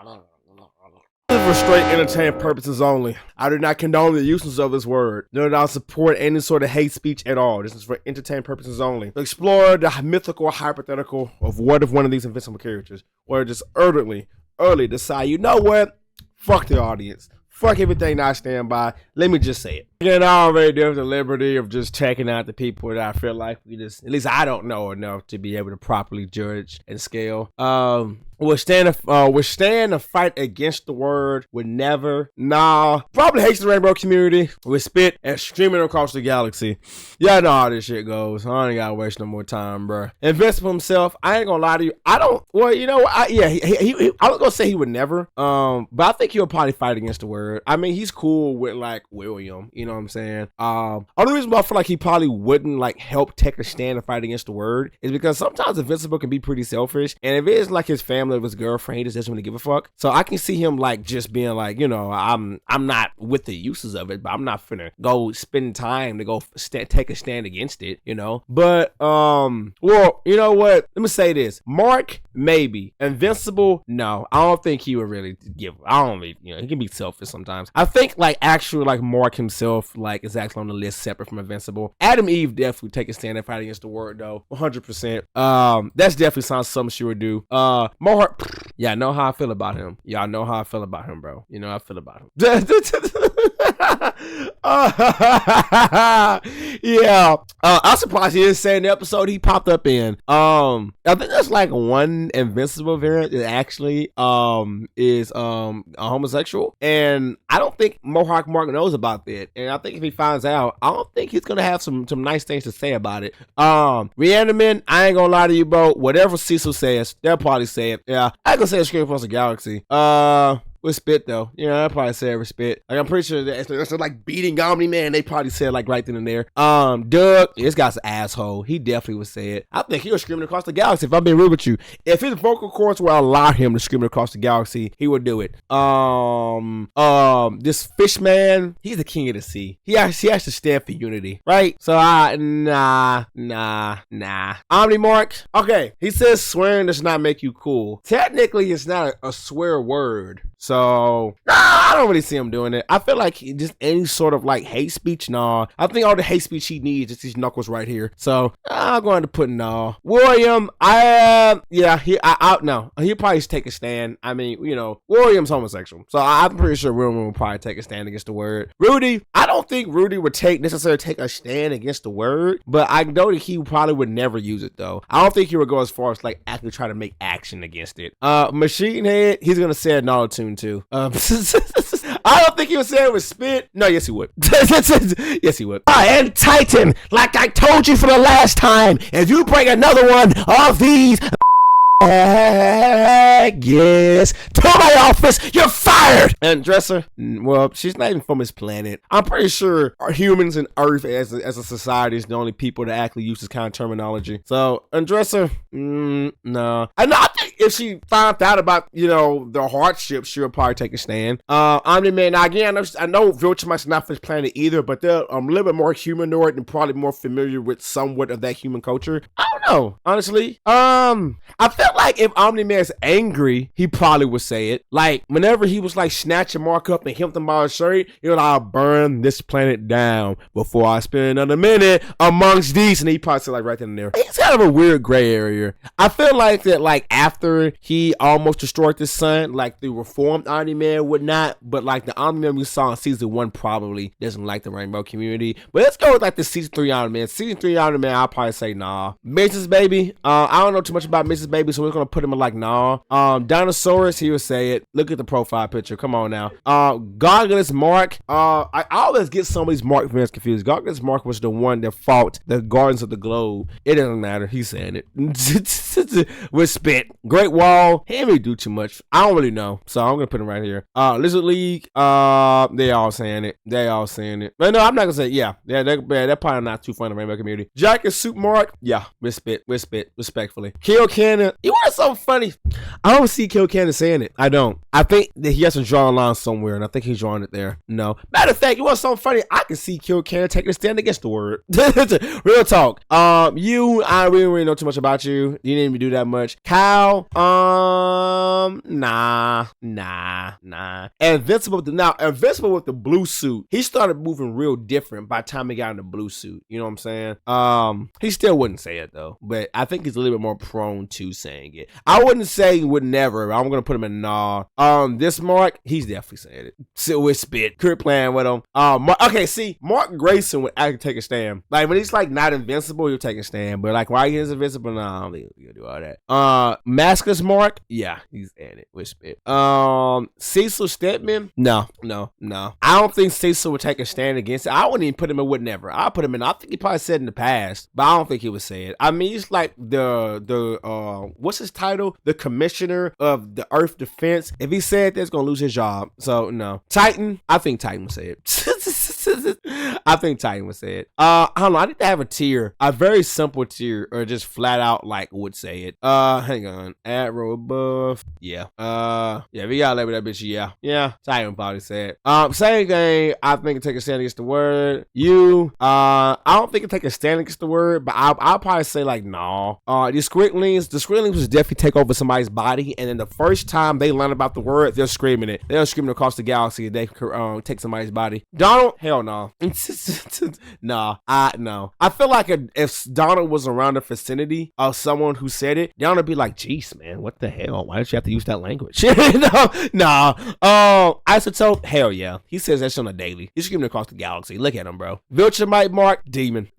For straight entertainment purposes only. I do not condone the usage of this word, nor do I support any sort of hate speech at all. This is for entertainment purposes only. To explore the mythical or hypothetical of what if one of these Invincible characters were just early decide, you know what? Fuck the audience. Fuck everything I stand by. Let me just say it. Again, I already have the liberty of just checking out the people that I feel like at least I don't know enough to be able to properly judge and scale. Would stand a fight against the word, would never. Nah. Probably hates the rainbow community. Would spit and streaming across the galaxy. Y'all know how this shit goes. I ain't gotta waste no more time, bro. Invincible himself, I ain't gonna lie to you. I don't, well, you know what? I was gonna say he would never. But I think he'll probably fight against the word. I mean, he's cool with like William, you know what I'm saying? Only reason why I feel like he probably wouldn't like help take a stand and fight against the word is because sometimes Invincible can be pretty selfish. And if it is like his family, of his girlfriend, he just doesn't really give a fuck. So I can see him like just being like, you know, I'm not with the uses of it, but I'm not finna go spend time to go take a stand against it, you know. But well, you know what? Let me say this: Mark, maybe. Invincible, no. I don't think he would really give. I don't really, you know, he can be selfish sometimes. I think like actually like Mark himself like is actually on the list separate from Invincible. Adam Eve definitely take a stand and fight against the word though, 100%. That's definitely something she would do. Mark. Yeah, I know how I feel about him. Y'all know how I feel about him, bro. You know how I feel about him. Yeah. I'm surprised he didn't say in the episode he popped up in. I think that's like one Invincible variant that actually is a homosexual. And I don't think Mohawk Mark knows about that. And I think if he finds out, I don't think he's gonna have some nice things to say about it. Reanimin, I ain't gonna lie to you, bro. Whatever Cecil says, they'll probably say it. Yeah. I ain't gonna say a scream across the galaxy. With spit though, yeah, I probably say it with spit. Like I'm pretty sure that's like beating Omni-Man. They probably said like right then and there. Doug, this guy's an asshole. He definitely would say it. I think he was screaming across the galaxy. If I'm being real with you, if his vocal cords will allow him to scream across the galaxy, he would do it. This fish man, he's the king of the sea. He has to stand for unity, right? So nah. Omni Mark, okay. He says swearing does not make you cool. Technically, it's not a swear word. So, I don't really see him doing it. I feel like just any sort of like hate speech, nah. I think all the hate speech he needs is these knuckles right here. So, I'm going to put nah. William, no. He'll probably take a stand. I mean, you know, William's homosexual. So, I'm pretty sure William will probably take a stand against the word. Rudy, I don't think Rudy would necessarily take a stand against the word, but I know that he probably would never use it though. I don't think he would go as far as like actually try to make action against it. Machine Head, he's going to say a no tune too. I don't think he would say it with spit. No, yes he would. Yes he would. And Titan, like I told you for the last time, if you bring another one of these yes to my office, you're fired. And Dresser, well, she's not even from his planet. I'm pretty sure our humans and Earth as a society is the only people that actually use this kind of terminology. So, Undresser, no. I think if she found out about, you know, the hardship, she would probably take a stand. Omni-Man, now again, I know Viltrumites not from this planet either, but they're a little bit more humanoid and probably more familiar with somewhat of that human culture. I don't know, honestly. I felt like if Omni-Man's angry, he probably would say it. Like, whenever he was like snatching Mark up and him by his shirt, he was like, I'll burn this planet down before I spend another minute amongst these. And he probably said like right then and there. It's kind of a weird gray area. I feel like that like after he almost destroyed the sun, like the reformed Omni-Man would not, but like the Omni-Man we saw in season 1 probably doesn't like the rainbow community. But let's go with like the season 3 Omni-Man. Season 3 Omni-Man, I'll probably say nah. Mrs. Baby, I don't know too much about Mrs. Baby, so we're gonna put him in like nah. Dinosaurus, he would say it. Look at the profile picture. Come on now. Garganus Mark. I always get some of these Mark fans confused. Garganus Mark was the one that fought the Guardians of the Globe. It doesn't matter. He's saying it. With spit. Great Wall. He didn't really do too much. I don't really know. So I'm gonna put him right here. Lizard League. They all saying it. But no, I'm not gonna say yeah. They're probably not too fun in the Rainbow community. Jack and Soup Mark. Yeah, with spit. Respectfully. Kill Cannon. You want something funny? I don't see Kill Cannon saying it. I don't. I think that he has to draw a line somewhere, and I think he's drawing it there. No. Matter of fact, you want something funny? I can see Kill Karen taking a stand against the word. Real talk. I really don't really know too much about you. You didn't even do that much. Kyle, nah. Invincible with the blue suit. He started moving real different by the time he got in the blue suit. You know what I'm saying? He still wouldn't say it though, but I think he's a little bit more prone to saying it. I wouldn't say he would never. I'm gonna put him in nah. This Mark, he's definitely saying it. Sit with spit. Quit playing with him. Mark Grayson would actually take a stand. Like when he's like not invincible, he'll take a stand. But like while he's invincible, nah, I don't think he'll do all that. Maskless Mark, yeah, he's in it with spit. Cecil Stedman, no. I don't think Cecil would take a stand against it. I wouldn't even put him in would never. I'll put him in. I think he probably said in the past, but I don't think he would say it. I mean, he's like the what's his title? The commissioner of the Earth Defense. If he said that's gonna lose his job. So no. Titan, I think Titan would say it. I think Titan would say it. I don't know. I need to have a tier, a very simple tier, or just flat out like would say it. Hang on. Add row above. Yeah. Yeah. We gotta label that bitch. Yeah. Titan probably say it. Same thing. I think it take a stand against the word. I don't think it take a stand against the word, but I'll probably say like no. The Squiglings was definitely take over somebody's body, and then the first time they learn about the word, they're screaming it. They're screaming across the galaxy. They take somebody's body. Donald, hell no. No. I feel like if Donald was around the vicinity of someone who said it, Donald would be like, "Jeez, man, what the hell? Why did you have to use that language?" No. Isotope, hell yeah. He says that shit on a daily. He's screaming across the galaxy. Look at him, bro. Viltrumite Mark, demon.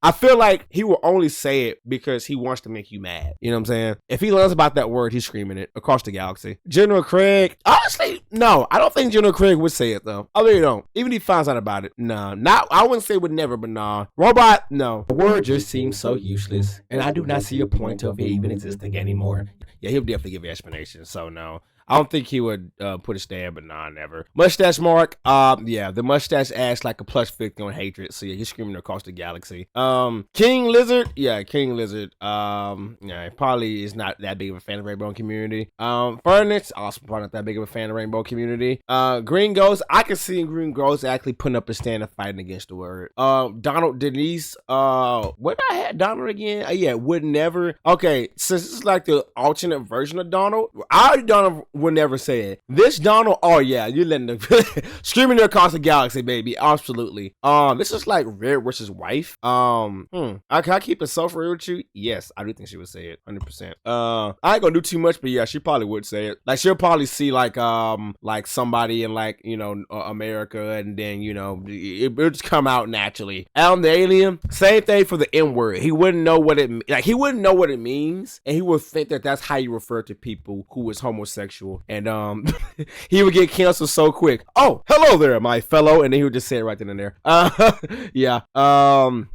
I feel like he will only say it because he wants to make you mad. You know what I'm saying? If he learns about that word, he's screaming it across the galaxy. General Craig, honestly, no. I don't think General Craig would say it though. I really don't. Even if he finds out about it, nah. I wouldn't say would never, but nah. Robot, no. The word just seems so useless, and I do not see a point of it even existing anymore. Yeah, he'll definitely give you explanation, so no. I don't think he would put a stand, but nah, never. Mustache Mark, yeah, the mustache acts like a plush victim on hatred, so yeah, he's screaming across the galaxy. King Lizard, yeah, yeah, probably is not that big of a fan of the Rainbow community. Furnace, also probably not that big of a fan of the Rainbow community. Green Ghost, I can see Green Ghost actually putting up a stand and fighting against the word. Donald Denise, what I had Donald again? Yeah, would never. Okay, since this is like the alternate version of Donald, Donald would never say it. This Donald, oh yeah, you're letting them screaming across the galaxy, baby. Absolutely. This is like Red versus wife. Can I keep it so for real with you? Yes, I do think she would say it 100%. I ain't gonna do too much, but yeah, she probably would say it. Like she'll probably see like somebody in like, you know, America, and then, you know, it'll just come out naturally. Alan the Alien, same thing for the N word. He wouldn't know what it means, and he would think that that's how you refer to people who is homosexual. And he would get canceled so quick. Oh, hello there, my fellow, and then he would just say it right then and there. Yeah.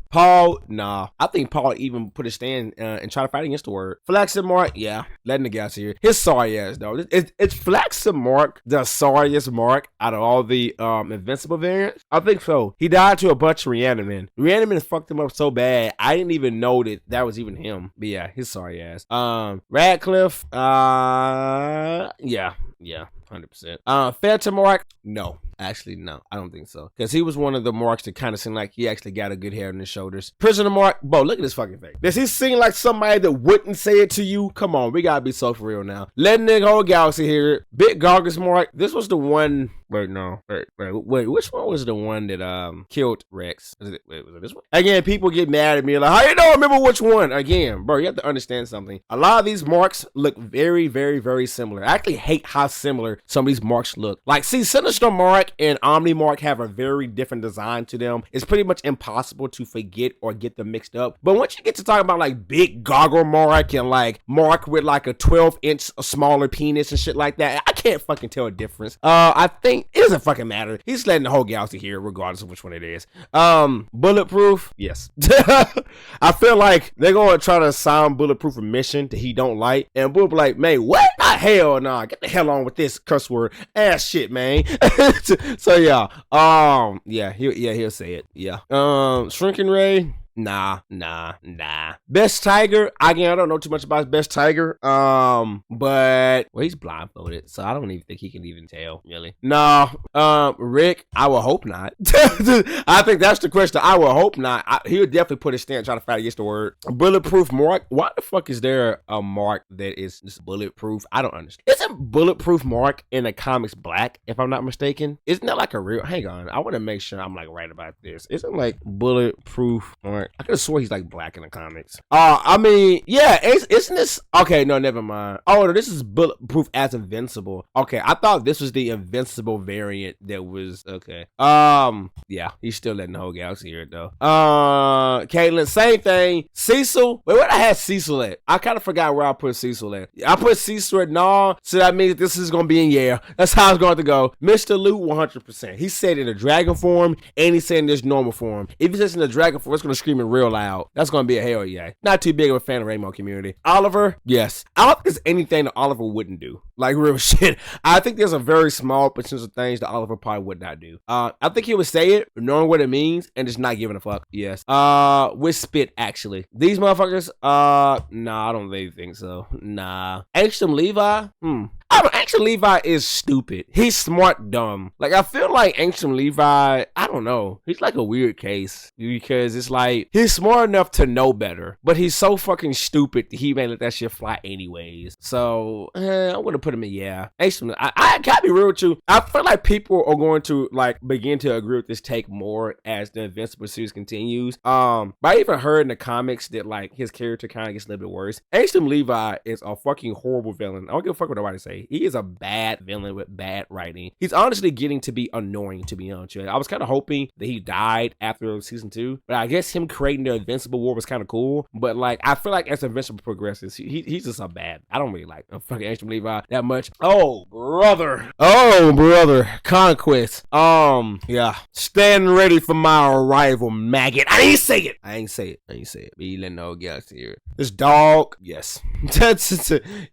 Paul, nah. I think Paul even put a stand and try to fight against the word. Flaxen Mark, yeah, letting the guys here. His sorry ass though. It's Flaxen Mark the sorriest Mark out of all the Invincible variants. I think so. He died to a bunch of Reanimin. Reanimin fucked him up so bad, I didn't even know that was even him. But yeah, his sorry ass. Radcliffe, yeah, 100%. Phantom Mark, no. Actually, no, I don't think so. Because he was one of the marks that kind of seemed like he actually got a good hair on his shoulders. Prisoner Mark, bro, look at this fucking face. Does he seem like somebody that wouldn't say it to you? Come on, we gotta be so for real now. Letting the whole galaxy hear it. Big Gargus Mark, this was the one. Wait, which one was the one that killed Rex? Was it this one? Again, people get mad at me like, how you don't remember which one? Again, bro, you have to understand something. A lot of these marks look very, very, very similar. I actually hate how similar some of these marks look. Like, see, Sinister Mark and Omni Mark have a very different design to them. It's pretty much impossible to forget or get them mixed up. But once you get to talk about like Big Goggle Mark and like Mark with like a 12-inch smaller penis and shit like that, I can't fucking tell a difference. I think it doesn't fucking matter. He's letting the whole galaxy hear, regardless of which one it is. Bulletproof, yes. I feel like they're gonna try to assign Bulletproof a mission that he don't like, and Bull be like, man, what? Hell nah, get the hell on with this curse word ass shit, man. So yeah, he'll say it. Yeah. Shrinking Ray, Nah. Best Tiger, again, I don't know too much about Best Tiger. But well, he's blindfolded, so I don't even think he can even tell, really. No, Rick, I will hope not. I think that's the question. I will hope not. He would definitely put his stand trying to fight against the word. Bulletproof Mark. Why the fuck is there a Mark that is just bulletproof? I don't understand. Isn't Bulletproof Mark in the comics black, if I'm not mistaken? Isn't that like a real, hang on, I want to make sure I'm like right about this. Isn't like Bulletproof Mark, I could have swore he's like black in the comics. I mean, yeah, isn't this, okay, no, never mind. Oh, no, this is Bulletproof as Invincible. Okay, I thought this was the Invincible variant that was, okay. Yeah, he's still letting the whole galaxy hear it though. Caitlin, same thing. Cecil, wait, where I had Cecil at? I kind of forgot where I put Cecil at. I put Cecil at nah, so that means this is gonna be in yeah. That's how it's going to go. Mr. Luke, 100%. He said in the dragon form, and he said in this normal form. If he says in the dragon form, it's gonna scream it real loud. That's gonna be a hell yeah. Not too big of a fan of Rainbow community. Oliver, yes. I don't think there's anything that Oliver wouldn't do. Like real shit. I think there's a very small percentage of things that Oliver probably would not do. I think he would say it, knowing what it means, and just not giving a fuck. Yes. With spit, actually. These motherfuckers, nah, I don't really think so. Nah. Angstrom Levi? Angstrom Levi is stupid. He's smart, dumb. Like, I feel like Angstrom Levi, I don't know. He's like a weird case. Because it's like, he's smart enough to know better. But he's so fucking stupid that he may let that shit fly anyways. So, I'm gonna put him in, yeah. Angstrom, I gotta be real with you. I feel like people are going to, like, begin to agree with this take more as the Invincible series continues. But I even heard in the comics that, like, his character kind of gets a little bit worse. Angstrom Levi is a fucking horrible villain. I don't give a fuck what nobody say. He is a bad villain with bad writing. He's honestly getting to be annoying, to be honest with you. I was kind of hoping that he died after season 2, but I guess him creating the Invincible War was kind of cool. But like, I feel like as Invincible progresses, he's just a bad. I don't really like fucking Angstrom Levi that much. Oh brother, Conquest. Yeah, stand ready for my arrival, maggot. I ain't say it. But you let no galaxy here. This dog, yes.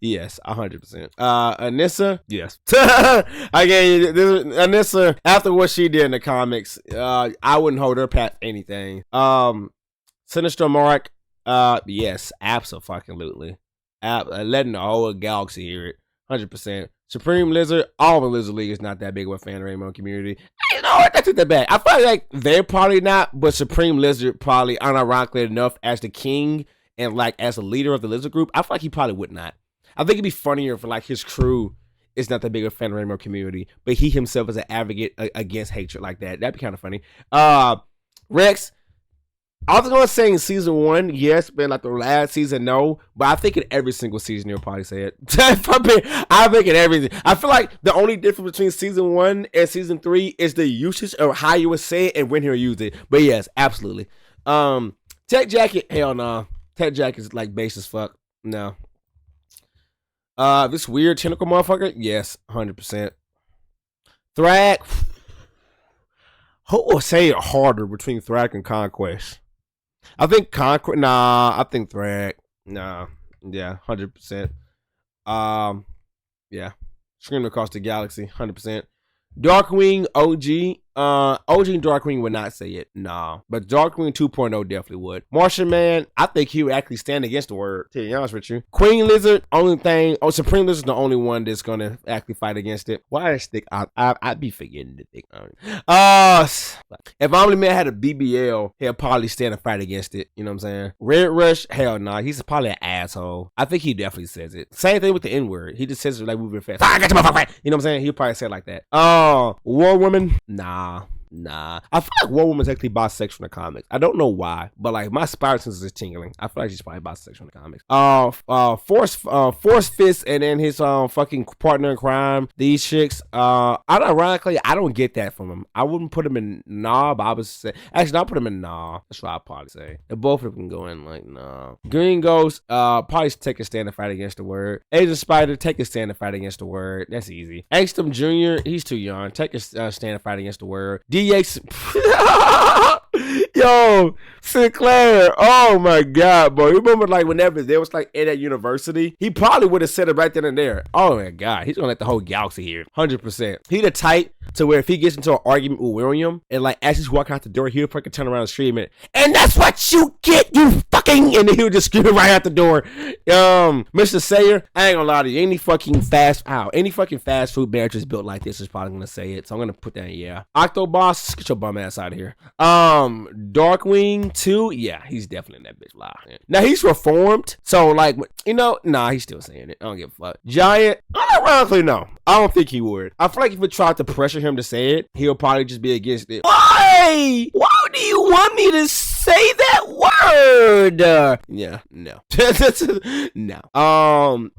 Yes, 100%. Anissa, yes. Again, Anissa, after what she did in the comics, I wouldn't hold her past anything. Sinister Mark, yes, absolutely. Letting the whole galaxy hear it, 100%. Supreme Lizard, all the Lizard League is not that big of a fan of the Rainbow community. You know what? I took that back. I feel like they're probably not, but Supreme Lizard probably, unironically enough, as the king and like as a leader of the Lizard group, I feel like he probably would not. I think it'd be funnier for like his crew is not that big of a fan of the Rainbow community, but he himself is an advocate against hatred like that. That'd be kind of funny. Rex, I was going to say in season 1, yes, but like the last season, no. But I think in every single season, you'll probably say it. I think in everything. I feel like the only difference between season 1 and season 3 is the usage or how you would say it and when he'll use it. But yes, absolutely. Tech Jacket, hell no. Tech Jacket is like base as fuck. No. This weird tentacle motherfucker, yes, 100%. Thrak. Who will say it harder between Thrak and Conquest? I think Conquest. Nah, I think Thrak. Nah, yeah, 100%. Yeah, Screaming Across the Galaxy, 100%. Darkwing OG. OG and Darkwing would not say it, nah. But Darkwing 2.0 definitely would. Martian Man, I think he would actually stand against the word, to be honest with you. Queen Lizard, only thing. Oh, Supreme Lizard's the only one that's gonna actually fight against it. Why is thick? I'd be forgetting the thick. If Omni Man had a BBL, he'll probably stand and fight against it. You know what I'm saying? Red Rush, hell nah. He's probably an asshole. I think he definitely says it. Same thing with the N word. He just says it like moving fast. I got you, motherfucker. You know what I'm saying? He'll probably say it like that. War Woman, nah. I feel like War Woman's actually bisexual in the comics. I don't know why, but like my spider sense is tingling. I feel like she's probably bisexual in the comics. Force Fist, and then his fucking partner in crime. These chicks. Ironically, I don't get that from him. I wouldn't put him in nah, but I would say actually I'll put him in nah. That's what I'd probably say. And both of them can go in like nah. Green Ghost, probably take a stand and fight against the word. Agent Spider, take a stand and fight against the word. That's easy. Angstrom Jr., he's too young. Take a stand and fight against the word. DX. Yo, Sinclair. Oh my god, bro. You remember like whenever there was like in that university, he probably would have said it right then and there. Oh my god, he's gonna let the whole galaxy hear it. 100%. He the type to where if he gets into an argument with William and like as he's walking out the door, he'll fucking turn around and scream it, and that's what you get, you fucking, and then he'll just scream right out the door. Mr. Sayer, I ain't gonna lie to you, any fucking fast food manager built like this is probably gonna say it, so I'm gonna put that in, yeah. Octoboss, get your bum ass out of here. Darkwing 2, yeah, he's definitely in that bitch live. Now he's reformed, so like, you know, nah, he's still saying it. I don't give a fuck. Giant, ironically, no, I don't think he would. I feel like if we tried to pressure him to say it, he'll probably just be against it. Why do you want me to say that word? Yeah, no. No.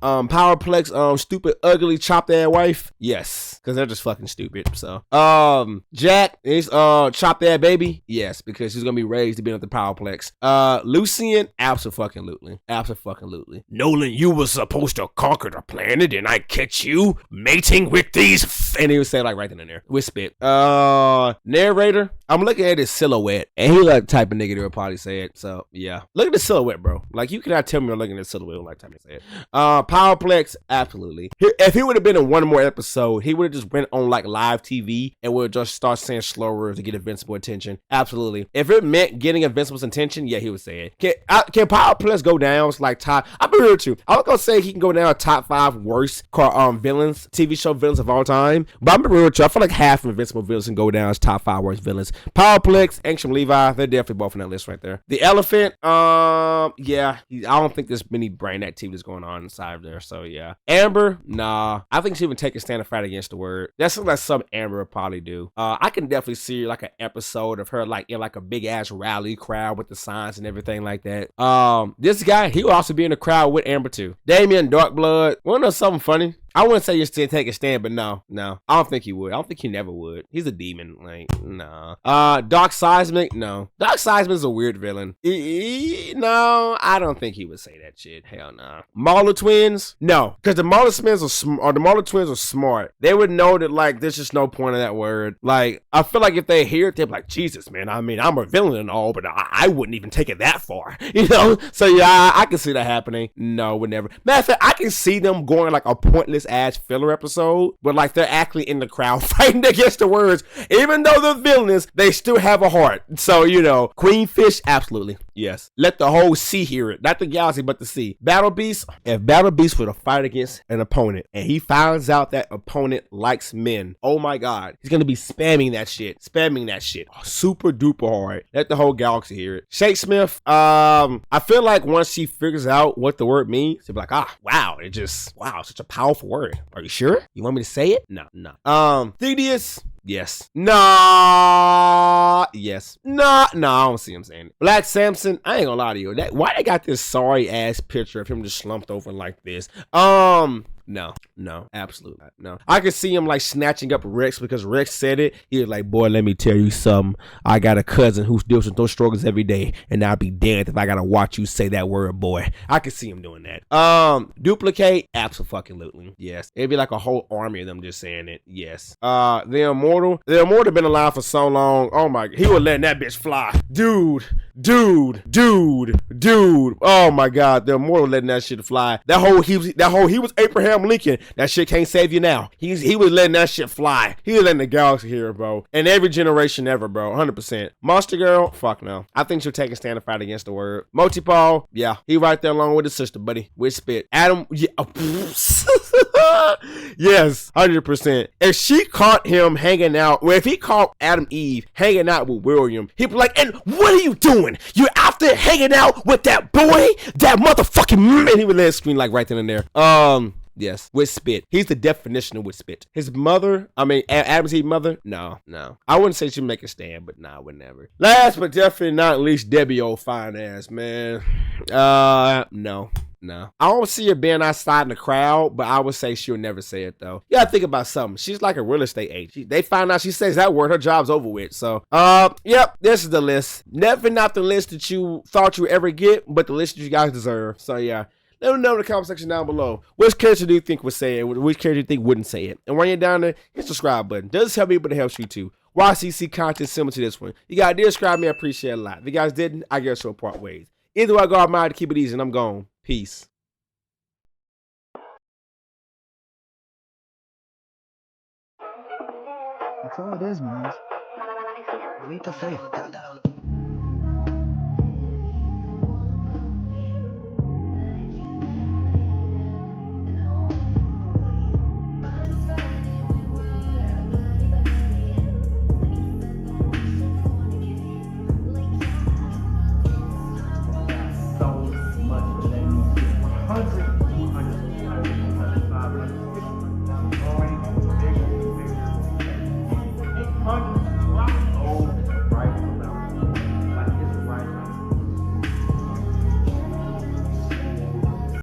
Powerplex, stupid, ugly, chopped ass wife. Yes, because they're just fucking stupid. So, Jack is chopped ass baby. Yes, because she's gonna be raised to be on the Powerplex. Lucian, absolutely. Nolan, you were supposed to conquer the planet, and I catch you mating with these. And he would say like right then and there with spit. Narrator, I'm looking at his silhouette, and he like the type of nigga that would probably say it. So yeah, look at the silhouette, bro. Like you cannot tell me I'm looking at the silhouette like time to say it. Powerplex, absolutely. If he would have been in one more episode, he would have just went on like live TV and would just start saying slur words to get Invincible attention. Absolutely. If it meant getting Invincible's attention, yeah, he would say it. Can Powerplex go down? It's like top. I'll be real too. I was gonna say he can go down top 5 worst villains, TV show villains of all time. But I'm be real too. I feel like half of Invincible villains can go down as top 5 worst villains. Powerplex, Ancient Levi, they're definitely both on that list right there. The Elephant, yeah, I don't think there's many brain activities going on inside of there. So yeah. Amber, nah, I think she would take a stand and fight against the word. That's something that some Amber would probably do. I can definitely see like an episode of her like in like a big ass rally crowd with the signs and everything like that. This guy, he will also be in the crowd with Amber too. Damien Darkblood, wanna know something funny? I wouldn't say you still take a stand, but no. I don't think he would. I don't think he never would. He's a demon. Like, no. Dark Seismic, no. Dark Seismic is a weird villain. No, I don't think he would say that shit. Hell no. Mauler Twins, no. Because the Mauler Twins are smart. They would know that, like, there's just no point in that word. Like, I feel like if they hear it, they're like, Jesus, man, I mean, I'm a villain and all, but I wouldn't even take it that far. You know? So, yeah, I can see that happening. No, would never. Matter of fact, I can see them going, like, a pointless ass filler episode, but like they're actually in the crowd fighting against the words. Even though they're villains, they still have a heart. So, you know, Queenfish, absolutely. Yes. Let the whole sea hear it. Not the galaxy, but the sea. Battle Beast, if Battle Beast were to fight against an opponent and he finds out that opponent likes men, oh my God, he's gonna be spamming that shit. Super duper hard. Let the whole galaxy hear it. Shakesmith, I feel like once she figures out what the word means, she'll be like, wow, such a powerful word. Are you sure? You want me to say it? No. Thedius, yes. Nah. Yes. Nah. I don't see him saying it. Black Samson, I ain't gonna lie to you. Why they got this sorry ass picture of him just slumped over like this? No, absolutely not. No. I could see him like snatching up Rex because Rex said it. He was like, boy, let me tell you something. I got a cousin who deals with those struggles every day, and I'll be damned if I gotta watch you say that word, boy. I could see him doing that. Duplicate, absolutely. Yes. It'd be like a whole army of them just saying it. Yes. The Immortal been alive for so long. Oh my God. He was letting that bitch fly. Dude. Oh my God. The Immortal letting that shit fly. He was Abraham Lincoln. That shit can't save you now. He was letting that shit fly. He was letting the galaxy hear it, bro. And every generation ever, bro. 100%. Monster Girl, fuck no. I think she'll take a stand and fight against the word. Multi-Paul, yeah. He right there along with his sister, buddy. With spit. Adam, yeah. Yes, 100%. If she caught him hanging out, well, if he caught Adam Eve hanging out with William, he'd be like, and what are you doing? You're out there hanging out with that boy? That motherfucking man. He would let it scream like right then and there. Yes, with spit. He's the definition of with spit. His mother, Adam's Eve mother, no. I wouldn't say she'd make a stand, but nah, I would never. Last but definitely not least, Debbie old fine ass, man. No. I don't see her being outside in the crowd, but I would say she'll never say it though. You gotta think about something. She's like a real estate agent. They find out she says that word, her job's over with. So, yep, this is the list. Never not the list that you thought you would ever get, but the list that you guys deserve. So yeah. Let me know in the comment section down below. Which character do you think would say it? Which character do you think wouldn't say it? And when you're down there, hit the subscribe button. Does help me, but it helps you too. YCC content similar to this one. You guys did subscribe me, I appreciate it a lot. If you guys didn't, I guess we'll part ways. Either way, I go out my to keep it easy, and I'm gone. Peace. That's all it is, man. Leap of faith.